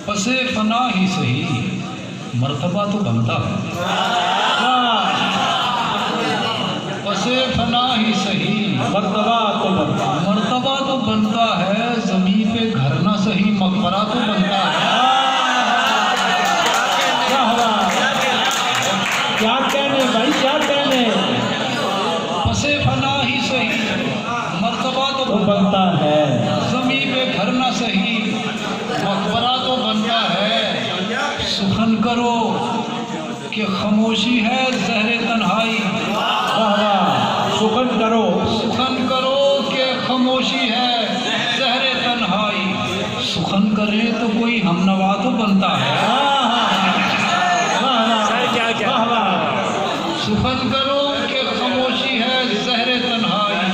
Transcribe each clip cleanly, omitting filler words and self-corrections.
पसे फना ही सही मर्तबा तो बनता है। पसे फना ही सही मर्तबा तो बनता है। जमीन पे घर ना सही मकबरा तो बनता है। क्या कहने भाई, क्या कहने। पसे फना ही सही मर्तबा तो बनता है। जमीन पे घर ना सही मकबरा तो बनता है। सुखन करो कि खामोशी है जहरे तन्हाई। सुखन करो कि खामोशी है जहरे तन्हाई। सुखन करे तो कोई हमनवा तो बनता है। सुखन करो कि खामोशी है जहरे तन्हाई।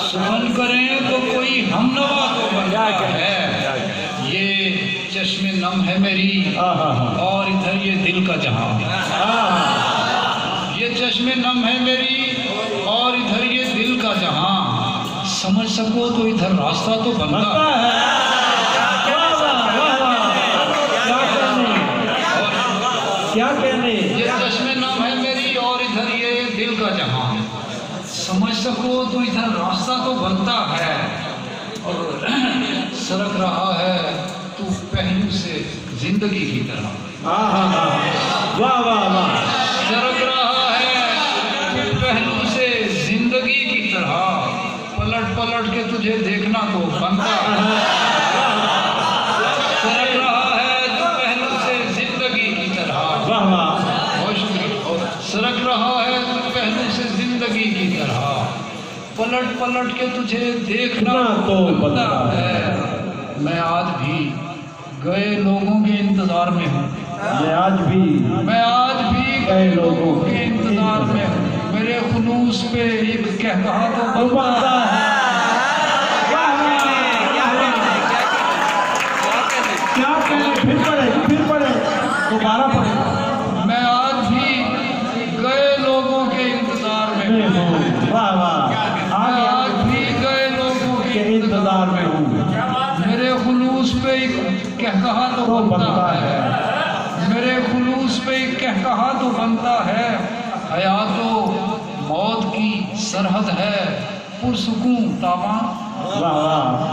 सुखन करें तो कोई हमनवा तो बनता है। ये चश्मे नम है मेरी और इधर ये दिल का जहां। ये चश्मे नम है मेरी और इधर ये दिल का जहां। समझ सको तो इधर रास्ता तो बनता है। क्या कहने। ये चश्मे नम है मेरी और इधर ये दिल का जहां। समझ सको तो इधर रास्ता तो बनता है। और सरक रहा है तू पहलू से जिंदगी की तरह। वाह वाह वाह। सरक रहा है तू पहलू से जिंदगी की तरह। पलट पलट के तुझे देखना तो बनता है। सरक रहा है तू पहलू से जिंदगी की तरह। वाह वाह। बहुत शुक्रिया। सरक रहा है तू पहलू से जिंदगी की तरह। पलट पलट के तुझे देखना तो बनता है। मैं आज भी गए लोगों के इंतजार में हूँ। मैं आज भी गए लोगों के इंतजार में हूँ। मेरे खुलूस पे एक कहकहा तो बनता है। क्या कहने। फिर पढ़े दोबारा पढ़े। मैं आज भी गए लोगों के इंतजार में हूँ। वाह वाह। मैं आज भी गए लोगों के इंतजार में हूँ। मेरे खुलूस पे एक कहकहा तो बनता है। मेरे खुलूस पे एक कहकहा तो बनता है। हयात तो मौत की सरहद है पुरसुकून ताबा।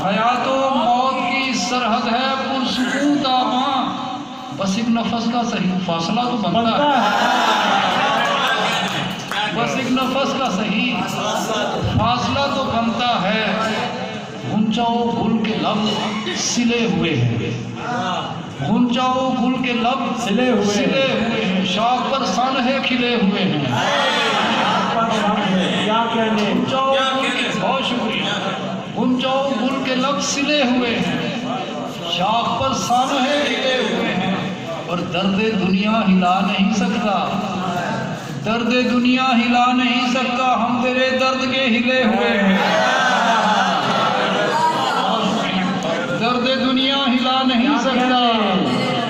हयात तो मौत की सरहद है पुरसुकून ताबा। बस एक नफस का सही फासला तो बनता है। बस एक नफस का सही फासला तो बनता है। घुंचाओ गुल के लब सिले हुए हैं। घुंचाओ गुल के लब सिले हुए हैं। शाख पर सन है खिले हुए हैं। क्या कहने। बहुत शुक्रिया। घुंचाओ गुल के लब सिले हुए हैं। शाख पर सन है खिले हुए हैं। और दर्द दुनिया हिला नहीं सकता। दर्द दुनिया हिला नहीं सकता। हम तेरे दर्द के हिले हुए हैं। दर्द दुनिया हिला नहीं सकता।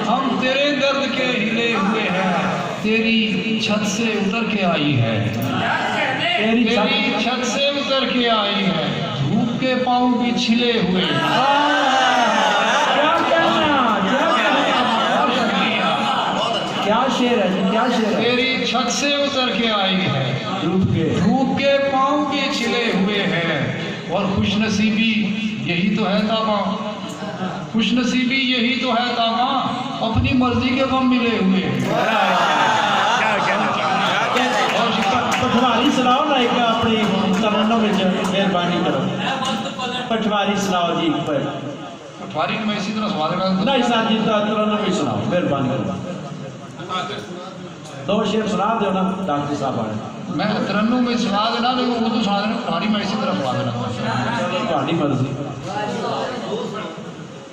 हम तेरे दर्द के हिले हुए हैं। तेरी छत से उतर के आई है। तेरी छत से उतर के आई है। धूप के पाँव भी छिले हुए हैं। क्या शेर है जी, क्या शेर है। तेरी छत से उतर के आई है। धूप के पाँव भी छिले हुए हैं। और खुशनसीबी यही तो है ताबा। खुशनसीबी यही तो है ताबा। अपनी मर्जी के गम मिले हुए हैं। पटवारी सुनाओ ना एक अपनी तरन्नुम में मेहरबानी करो। पटवारी सुनाओ जी। पटवारी में इसी तरह सवाल नहीं साहब जी तरन्नुम ही सुनाओ मेहरबानी करो। दो शेर सुना दो ना डॉक्टर साहब आए। मैं तरन्नुम में सुना देना लेकिन उर्दू सुना देना। पटवारी में इसी तरह सुना देना। तुम्हारी मर्जी।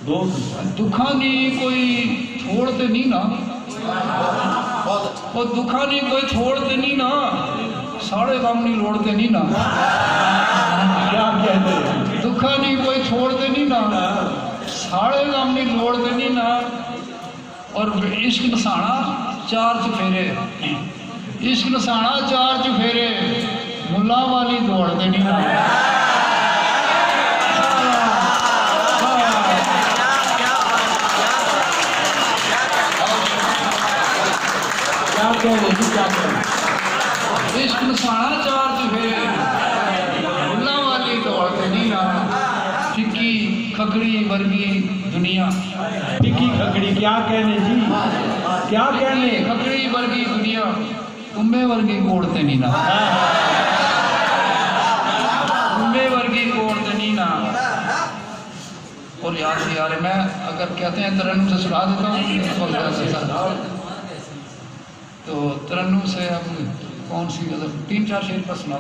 दो दुखा नहीं कोई छोड़ते नहीं ना। और दुखा नहीं कोई छोड़ते नहीं ना। साढ़े काम नहीं लोड़ते नहीं ना। क्या कहते हैं। दुखा नहीं कोई छोड़ते नहीं ना। साढ़े काम नहीं लोड़ते नहीं ना। और इश्क नसाना चार चफेरे। इश्क नसाना चार चफेरे। मुल्ला वाली दौड़ देनी ना। क्या कह रहे जी, क्या कह रहे? इश्क नसाना चार चुफेरे फुल्लां वाली दौड़ ते नहीं आना फिक्की खकड़ी वर्गी दुनिया फिक्की खकड़ी क्या कहने जी, क्या कहने? खकड़ी वर्गी दुनिया तुम्बे वर्गी कोड़ ते नहीं ना तुम्बे वर्गी कोड़ ते नहीं ना। और याद से यार मैं अगर कहते हैं तरन्नुम से सुना देता हूँ तो तरन्नुम से हम कौन सी गजल 3-4 शेर पर सुना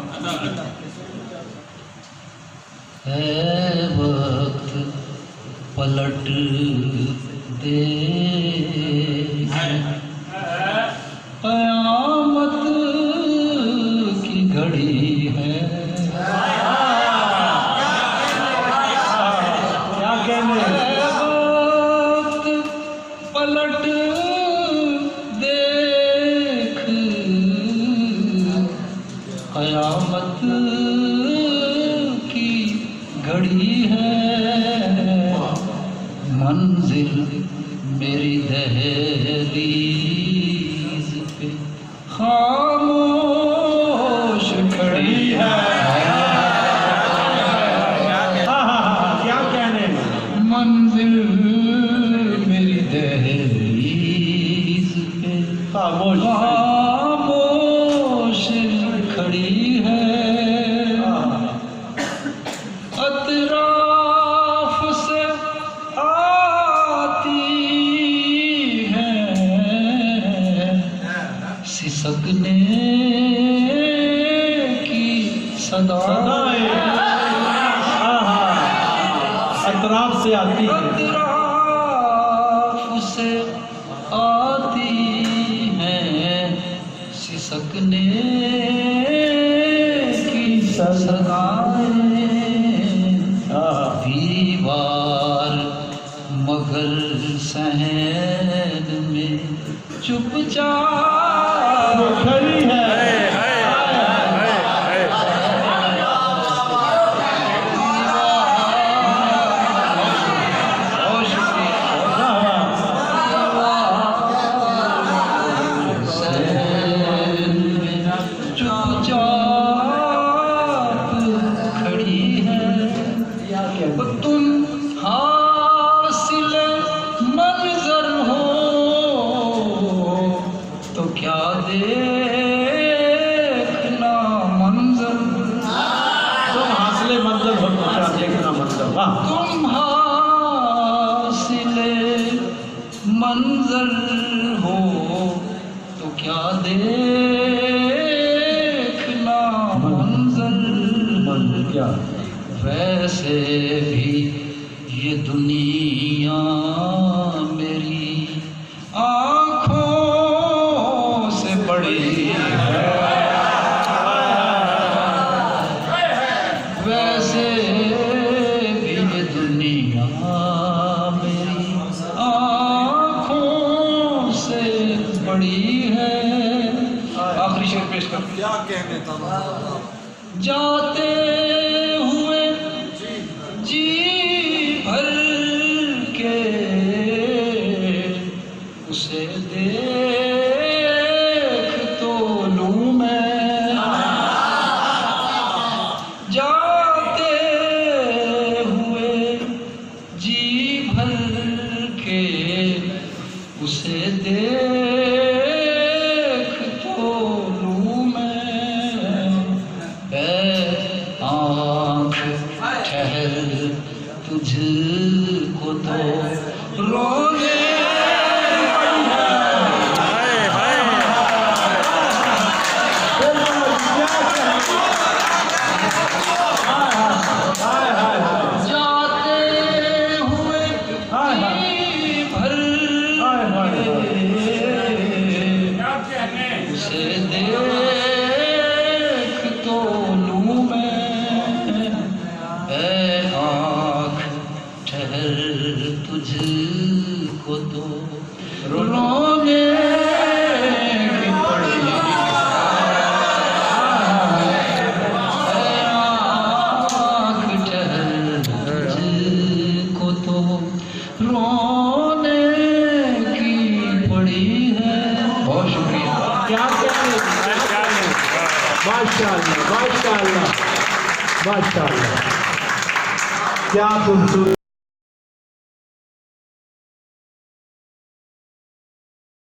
है वक्त पलट दे कयामत की घड़ी है क्या कहने? वक्त पलट देख कयामत की घड़ी है मंजिल मेरी दहलीज पे खामोश खड़ी है। क्या कहने? मंजिल मेरी दहलीज पे खामोश खामोश खड़ी है अतराफ से आती है सिसकने की सदाएं अतराफ से आती है, अतराफ से आती हैं सिसकने की सदाएं दीवार मगर सहन में चुपचाप खड़ी है। बहुत शुक्रिया चुपचाप खड़ी है तुम हासिल मंजर हो तो क्या देखना मंजर तुम हासिले मंजर हो तो क्या देखना मंजर। वाह, तुम हासिले मंजर हो तो क्या देखना मंजर क्या वैसे भी ये दुनिया मेरी आँखों से बड़ी है वैसे भी ये दुनिया मेरी आँखों से बड़ी है। आखिरी शेर पेश कर क्या कहने था जाते हुए जी भर के उसे देख तो लूं मैं जाते हुए जी भर के उसे देख तो लूं मैं आँख ठहर तुझको तो रोने जाते हुए जी भर के उसे देख तो लूं मैं आँख ठहर तुझको तो रोने की पड़ी आँख ठहर तुझको तो रोने की पड़ी है। बहुत शुक्रिया। क्या कहने, माशाअल्लाह माशाअल्लाह माशाअल्लाह, क्या खूबसूरत।